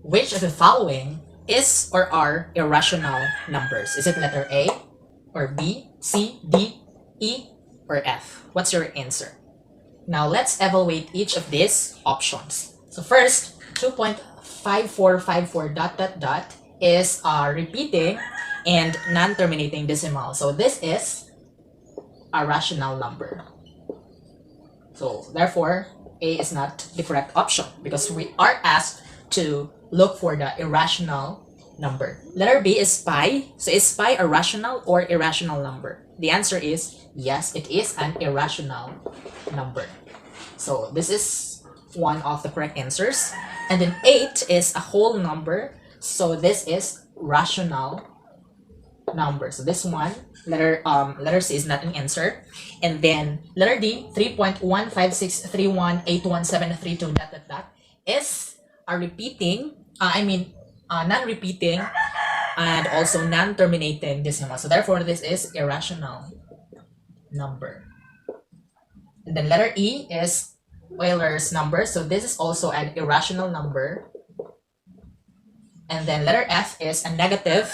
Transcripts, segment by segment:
Which of the following is or are irrational numbers? Is it letter A, or B, C, D, E, or F? What's your answer? Now let's evaluate each of these options. So first, 2.5454 ... is repeating and non-terminating decimal. So this is a rational number. So therefore, A is not the correct option because we are asked to look for the irrational number. Letter B is pi. So is pi a rational or irrational number? The answer is yes, it is an irrational number. So this is one of the correct answers. And then 8 is a whole number. So this is rational number. So this one, letter C is not an answer. And then letter D, 3.15631811732 ... is a repeating, non-repeating and also non-terminating decimal. So therefore, this is irrational number. And then letter E is Euler's number. So this is also an irrational number. And then letter F is a negative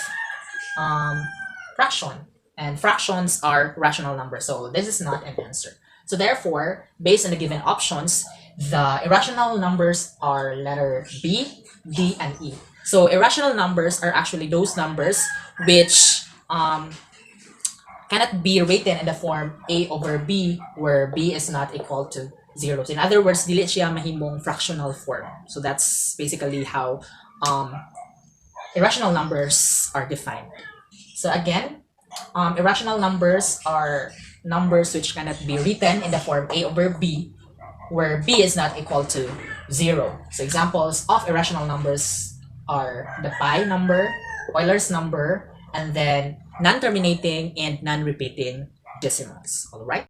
fraction. And fractions are rational numbers. So this is not an answer. So therefore, based on the given options, the irrational numbers are letter B, D, and E. So irrational numbers are actually those numbers which cannot be written in the form A over B, where B is not equal to 0. So in other words, dili siya mahimong fractional form. So that's basically how irrational numbers are defined. So again, irrational numbers are numbers which cannot be written in the form A over B, where B is not equal to 0. So examples of irrational numbers are the pi number, Euler's number, and then non-terminating and non-repeating decimals. All right.